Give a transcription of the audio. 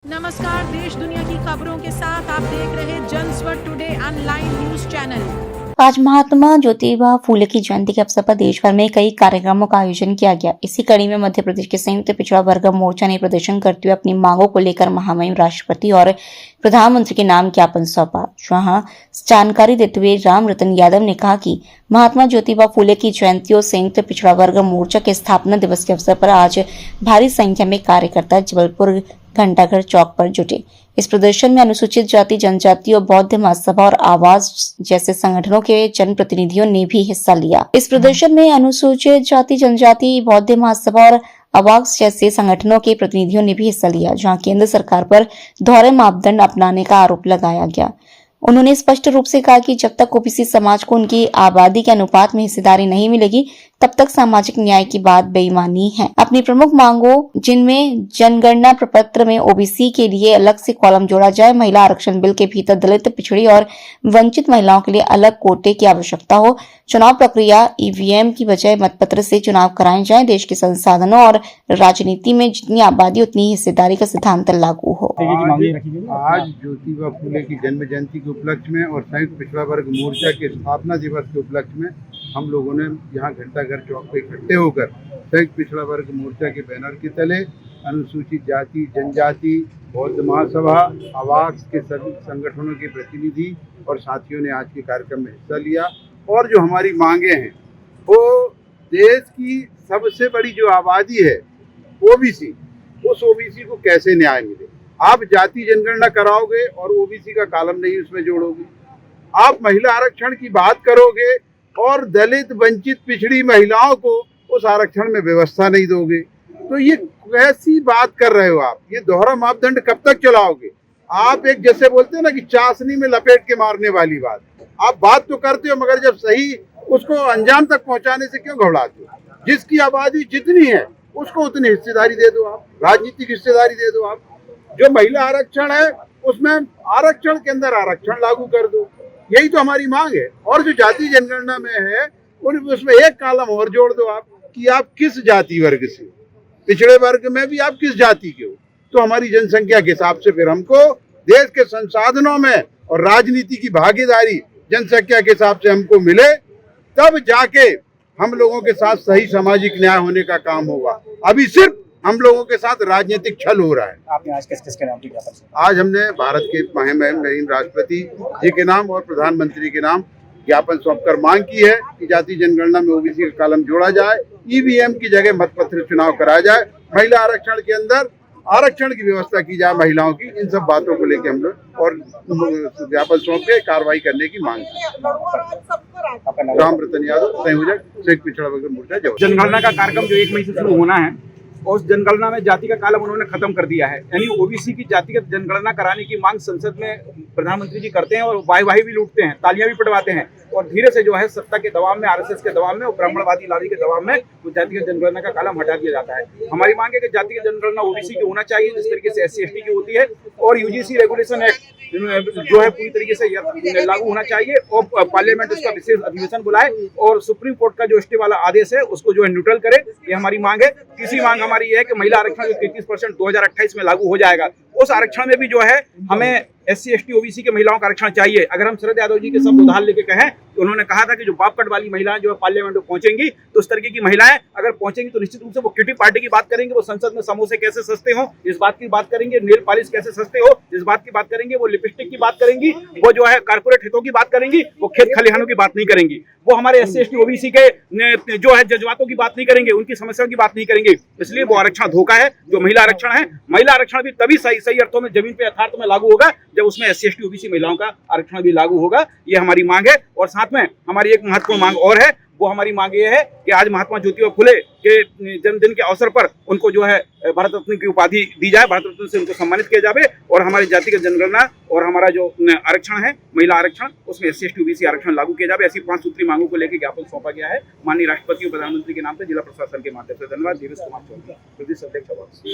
नमस्कार, देश दुनिया की खबरों के साथ आप देख रहे जनस्वर टुडे ऑनलाइन न्यूज चैनल। आज महात्मा ज्योतिबा फूले की जयंती के अवसर पर देश भर में कई कार्यक्रमों का आयोजन किया गया। इसी कड़ी में मध्य प्रदेश के संयुक्त पिछड़ा वर्ग मोर्चा ने प्रदर्शन करते हुए अपनी मांगों को लेकर महामहिम राष्ट्रपति और प्रधानमंत्री के नाम ज्ञापन सौंपा। जहां जानकारी देते हुए राम रतन यादव ने कहा कि महात्मा ज्योतिबा फूले की जयंती और संयुक्त पिछड़ा वर्ग मोर्चा के स्थापना दिवस के अवसर पर आज भारी संख्या में कार्यकर्ता जबलपुर घंटाघर चौक पर जुटे। इस प्रदर्शन में अनुसूचित जाति, जनजाति और बौद्ध महासभा और आवाज जैसे संगठनों के जनप्रतिनिधियों ने भी हिस्सा लिया। इस प्रदर्शन में अनुसूचित जाति, जनजाति, बौद्ध महासभा और आवाज जैसे संगठनों के प्रतिनिधियों ने भी हिस्सा लिया, जहां केंद्र सरकार पर दोहरे मापदंड अपनाने का आरोप लगाया गया। उन्होंने स्पष्ट रूप से कहा कि जब तक ओबीसी समाज को उनकी आबादी के अनुपात में हिस्सेदारी नहीं मिलेगी, तब तक सामाजिक न्याय की बात बेईमानी है। अपनी प्रमुख मांगों, जिनमें जनगणना प्रपत्र में ओबीसी के लिए अलग से कॉलम जोड़ा जाए, महिला आरक्षण बिल के भीतर दलित, पिछड़ी और वंचित महिलाओं के लिए अलग कोटे की आवश्यकता हो, चुनाव प्रक्रिया ईवीएम की बजाय मतपत्र से चुनाव कराए जाए, देश के संसाधनों और राजनीति में जितनी आबादी उतनी हिस्सेदारी का सिद्धांत लागू हो। आज ज्योतिबा फूले की जन्म जयंती के उपलक्ष्य में और संयुक्त पिछड़ा वर्ग मोर्चा के स्थापना दिवस के उपलक्ष्य में हम लोगों ने यहाँ घंटाघर चौक पर इकट्ठे होकर संयुक्त पिछड़ा वर्ग मोर्चा के बैनर के तले अनुसूचित जाति, जनजाति, बौद्ध महासभा, आवास के सभी संगठनों के प्रतिनिधि और साथियों ने आज के कार्यक्रम में हिस्सा लिया। और जो हमारी मांगे हैं वो देश की सबसे बड़ी जो आबादी है ओबीसी, उस ओबीसी को कैसे न्याय मिले। आप जाति जनगणना कराओगे और ओबीसी का कॉलम नहीं उसमें जोड़ोगे। आप महिला आरक्षण की बात करोगे और दलित, वंचित, पिछड़ी महिलाओं को उस आरक्षण में व्यवस्था नहीं दोगे। तो ये कैसी बात कर रहे हो आप? ये दोहरा मापदंड कब तक चलाओगे? आप एक जैसे बोलते हैं ना कि चाशनी में लपेट के मारने वाली बात। आप बात तो करते हो मगर जब सही उसको अंजाम तक पहुंचाने से क्यों घबराते हो? जिसकी आबादी जितनी है उसको उतनी हिस्सेदारी दे दो, आप राजनीतिक हिस्सेदारी दे दो। आप जो महिला आरक्षण है उसमें आरक्षण के अंदर आरक्षण लागू कर दो। यही तो हमारी मांग है। और जो जाति जनगणना में है उसमें एक कॉलम और जोड़ दो आप कि आप किस जाति वर्ग से, पिछड़े वर्ग में भी आप किस जाति के हो। तो हमारी जनसंख्या के हिसाब से फिर हमको देश के संसाधनों में और राजनीति की भागीदारी जनसंख्या के हिसाब से हमको मिले, तब जाके हम लोगों के साथ सही सामाजिक न्याय होने का काम होगा। अभी सिर्फ हम लोगों के साथ राजनीतिक छल हो रहा है। आपने आज किसके नाम की ज्ञापन? आज हमने भारत के महामहिम राष्ट्रपति जी के नाम और प्रधानमंत्री के नाम ज्ञापन सौंपकर मांग की है कि जाति जनगणना में ओबीसी का कॉलम जोड़ा जाए, ईवीएम की जगह मतपत्र चुनाव कराया जाए, महिला आरक्षण के अंदर आरक्षण की व्यवस्था की जाए महिलाओं की। इन सब बातों को लेकर हम लोग और ज्ञापन सौंप के कार्रवाई करने की मांग की। राम रतन यादव, संयोजक, संयुक्त पिछड़ा वर्ग मोर्चा जबलपुर। जनगणना का कार्यक्रम जो 1 मई से शुरू होना है और उस जनगणना में जाति का कॉलम उन्होंने खत्म कर दिया है। यानी ओबीसी की जातिगत जनगणना कराने की मांग संसद में प्रधानमंत्री जी करते हैं और वाही भी लूटते हैं, तालियां भी पटवाते हैं और धीरे से जो है सत्ता के दबाव में, आरएसएस के दबाव में और ब्राह्मणवादी लॉबी के दबाव में वो जातिगत जनगणना का कॉलम हटा दिया जाता है। हमारी मांग है कि जातिगत जनगणना ओबीसी की होना चाहिए जिस तरीके से SC ST की होती है और यूजीसी रेगुलेशन एक्ट जो है पूरी तरीके से लागू होना चाहिए और पार्लियामेंट उसका विशेष अधिवेशन बुलाए और सुप्रीम कोर्ट का जो स्टे वाला आदेश है उसको जो है न्यूट्रल करे। ये हमारी मांग है। तीसरी मांग हमारी ये है कि महिला आरक्षण 33% 2028 में लागू हो जाएगा। उस आरक्षण में भी जो है हमें SC ST OBC के महिलाओं का आरक्षण चाहिए। अगर हम शरद यादव जी के सब उदाहरण लेके कहें तो उन्होंने कहा था कि जो बापकट वाली महिलाएं जो है पार्लियामेंट में पहुंचेंगी तो उस तरीके की महिलाएं अगर पहुंचेंगी तो निश्चित रूप से वो किटी पार्टी की बात करेंगे, वो संसद में समोसे कैसे सस्ते हो इस बात की बात करेंगे, नेल पॉलिश कैसे सस्ते हो इस बात की बात करेंगी, वो लिपस्टिक की बात करेंगी, वो जो है कारपोरेट हितों की बात करेंगी, वो खेत खलिहानों की बात नहीं करेंगी, वो हमारे SC ST OBC के जो है जज्बातों की बात नहीं करेंगे, उनकी समस्याओं की बात नहीं करेंगे। इसलिए वो आरक्षण धोखा है जो महिला आरक्षण है। महिला आरक्षण भी तभी सही अर्थों में जमीन पे यथार्थ में लागू होगा जब उसमें SC ST OBC महिलाओं का आरक्षण भी लागू होगा। ये हमारी मांग है। और साथ में हमारी एक महत्वपूर्ण मांग और है, वो हमारी मांग ये है कि आज महात्मा ज्योतिबा फुले के जन्मदिन के अवसर पर उनको जो है भारत रत्न की उपाधि दी जाए, भारत रत्न से उनको सम्मानित किया जाए और हमारी जातिगत जनगणना और हमारा जो आरक्षण है महिला आरक्षण उसमें SC ST OBC आरक्षण लागू किया जाए। ऐसी 5 सूत्री मांगों को लेकर ज्ञापन सौंपा गया है माननीय राष्ट्रपति और प्रधानमंत्री के नाम से जिला प्रशासन के माध्यम से। धन्यवाद। देवेश कुमार चौधरी, प्रदेश अध्यक्ष।